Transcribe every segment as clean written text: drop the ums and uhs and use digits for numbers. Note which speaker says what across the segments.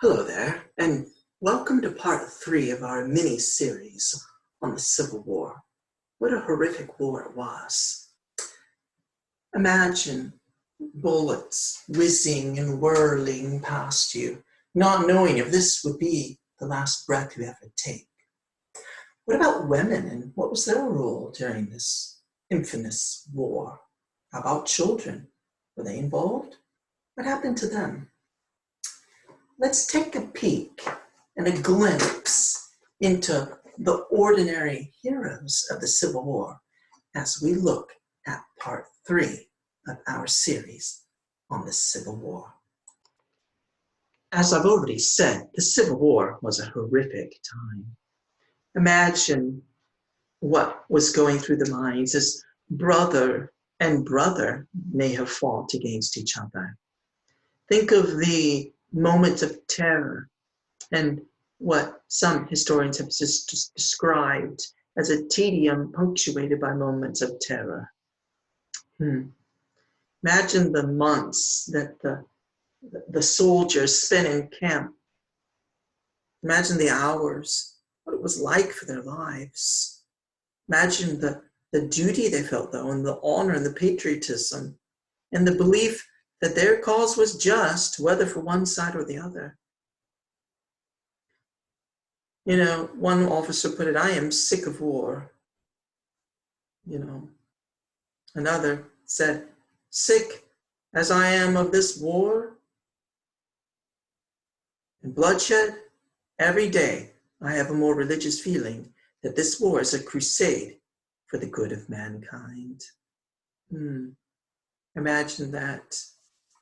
Speaker 1: Hello there, and welcome to part 3 of our mini-series on the Civil War. What a horrific war it was. Imagine bullets whizzing and whirling past you, not knowing if this would be the last breath you ever take. What about women, and what was their role during this infamous war? How about children? Were they involved? What happened to them? Let's take a peek and a glimpse into the ordinary heroes of the Civil War as we look at part 3 of our series on the Civil War. As I've already said, the Civil War was a horrific time. Imagine what was going through the minds as brother and brother may have fought against each other. Think of the moment of terror and what some historians have just described as a tedium punctuated by moments of terror. Imagine the months that the soldiers spent in camp. Imagine the hours, what it was like for their lives. Imagine the duty they felt, though, and the honor and the patriotism, and the belief that their cause was just, whether for one side or the other. You know, one officer put it, "I am sick of war." Another said, "Sick as I am of this war and bloodshed, every day I have a more religious feeling that this war is a crusade for the good of mankind." Imagine that.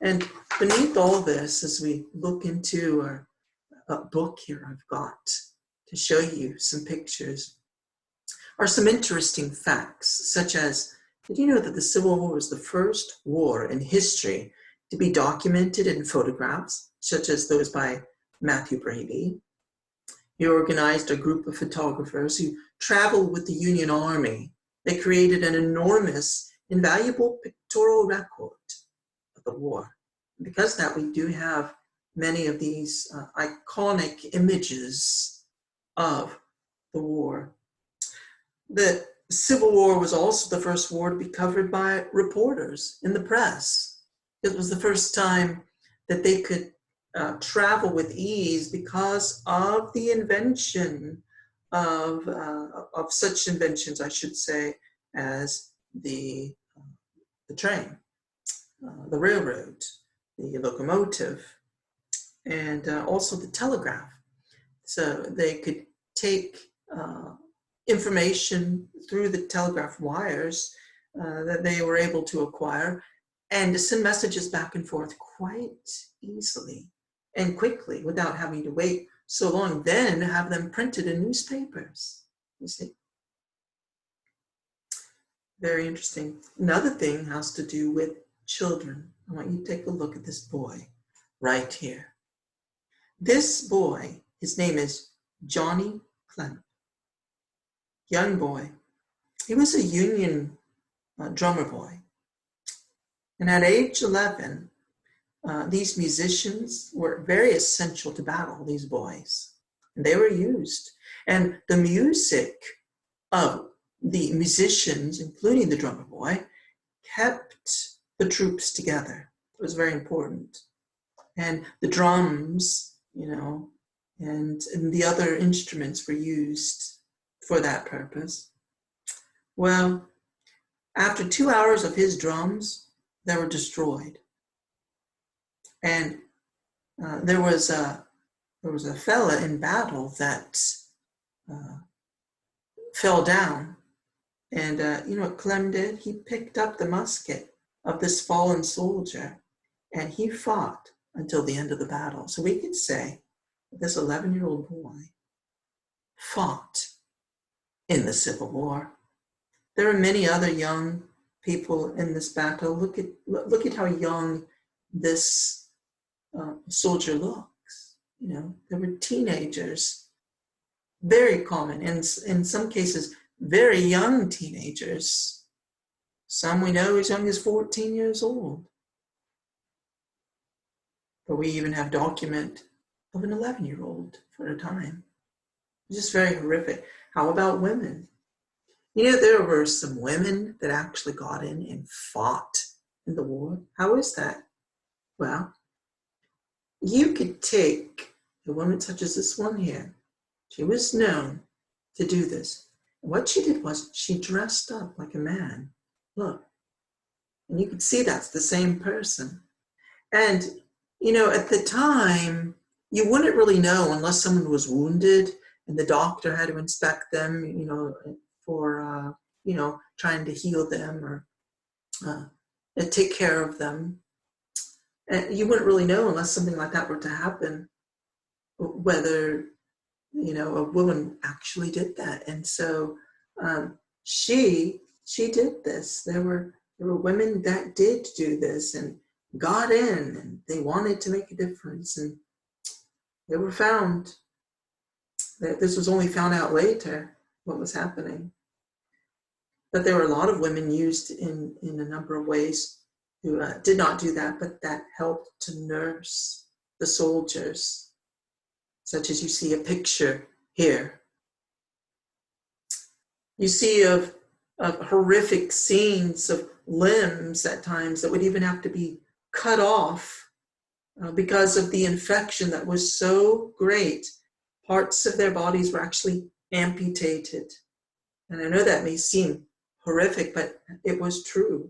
Speaker 1: And beneath all this, as we look into a book here I've got to show you some pictures, are some interesting facts, such as, did you know that the Civil War was the first war in history to be documented in photographs, such as those by Matthew Brady? He organized a group of photographers who traveled with the Union Army. They created an enormous, invaluable pictorial record of the war. And because of that, we do have many of these iconic images of the war. The Civil War was also the first war to be covered by reporters in the press. It was the first time that they could travel with ease because of the invention of such inventions, I should say, as the train, the railroad, the locomotive, and also the telegraph. So they could take information through the telegraph wires that they were able to acquire and to send messages back and forth quite easily and quickly without having to wait so long, then have them printed in newspapers. You see? Very interesting. Another thing has to do with children. I want you to take a look at this boy right here. This boy, his name is Johnny Clemp. Young boy. He was a Union drummer boy. And at age 11, these musicians were very essential to battle, these boys. And they were used. And the music of the musicians, including the drummer boy, kept the troops together. It was very important. And the drums, and the other instruments were used for that purpose. Well, after 2 hours of his drums, they were destroyed. And there was a fella in battle that fell down. And you know what Clem did? He picked up the musket of this fallen soldier, and he fought until the end of the battle. So we could say that this 11-year-old boy fought in the Civil War. There are many other young people in this battle. Look at how young this soldier looks. There were teenagers, very common, and in some cases, very young teenagers. Some we know as young as 14 years old. But we even have document of an 11-year-old for a time. Just very horrific. How about women? You know, there were some women that actually got in and fought in the war. How is that? Well, you could take a woman such as this one here. She was known to do this. And what she did was she dressed up like a man. Look. And you could see that's the same person. And, you know, at the time, you wouldn't really know unless someone was wounded and the doctor had to inspect them, you know, for, trying to heal them or take care of them. And you wouldn't really know unless something like that were to happen, whether, you know, a woman actually did that. And so she did this. There were women that did do this and got in, and they wanted to make a difference, and they were found. This was only found out later, what was happening. But there were a lot of women used in a number of ways who did not do that, but that helped to nurse the soldiers, such as you see a picture here. You see of horrific scenes of limbs at times that would even have to be cut off because of the infection that was so great. Parts of their bodies were actually amputated. And I know that may seem horrific, but it was true.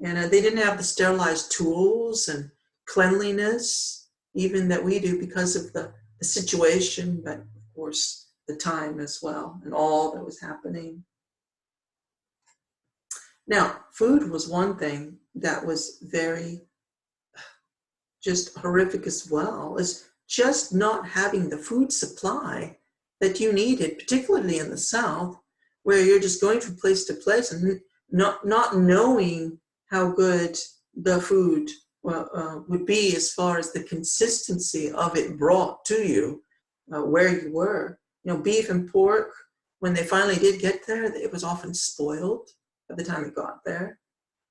Speaker 1: And they didn't have the sterilized tools and cleanliness, even that we do because of the situation, but of course the time as well and all that was happening. Now, food was one thing that was very just horrific as well, is just not having the food supply that you needed, particularly in the South, where you're just going from place to place and not knowing how good the food would be as far as the consistency of it brought to you where you were. You know, beef and pork, when they finally did get there, it was often spoiled by the time it got there.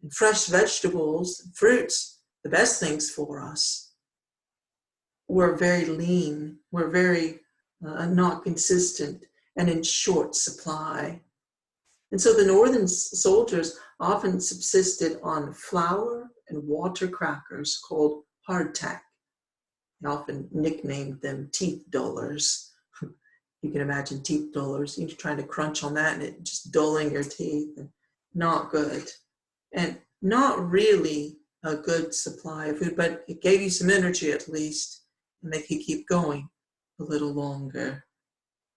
Speaker 1: And fresh vegetables and fruits, the best things for us, were very lean, were very not consistent and in short supply. And so the Northern soldiers often subsisted on flour and water crackers called hardtack. They often nicknamed them teeth dullers. You can imagine teeth dullers. You're trying to crunch on that and it just dulling your teeth. And not good. And not really a good supply of food, but it gave you some energy at least, and they could keep going a little longer.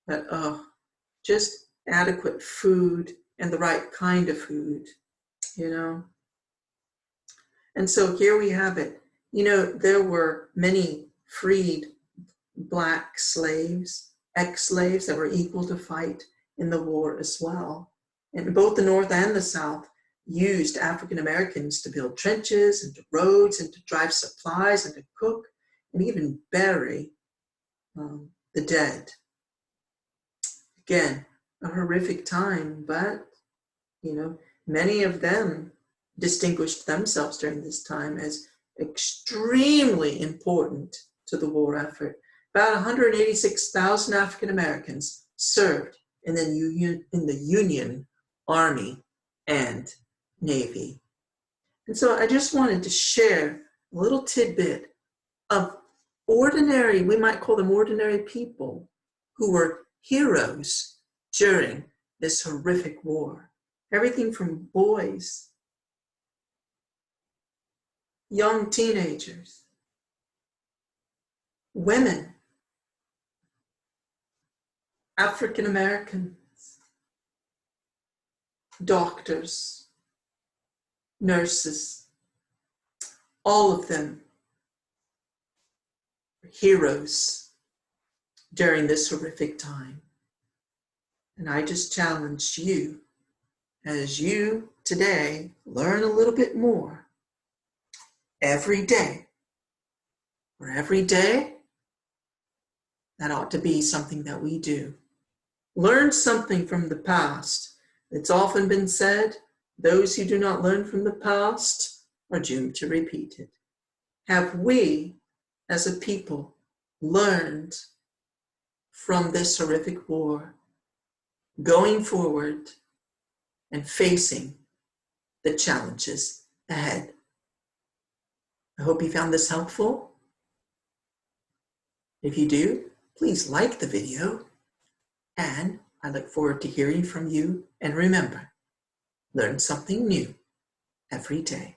Speaker 1: But just adequate food and the right kind of food, you know. And so here we have it. You know, there were many freed black slaves, ex-slaves that were equal to fight in the war as well. And both the North and the South used African Americans to build trenches and to roads and to drive supplies and to cook and even bury the dead. Again, a horrific time, but, you know, many of them distinguished themselves during this time as extremely important to the war effort. About 186,000 African Americans served in the Union Army and Navy. And so I just wanted to share a little tidbit of ordinary, we might call them ordinary people, who were heroes during this horrific war. Everything from boys, young teenagers, women, African Americans, doctors, nurses, all of them were heroes during this horrific time. And I just challenge you, as you today learn a little bit more every day, or every day, that ought to be something that we do. Learn something from the past. It's often been said, those who do not learn from the past are doomed to repeat it. Have we, as a people, learned from this horrific war, going forward and facing the challenges ahead. I hope you found this helpful. If you do, please like the video, and I look forward to hearing from you. And remember, learn something new every day.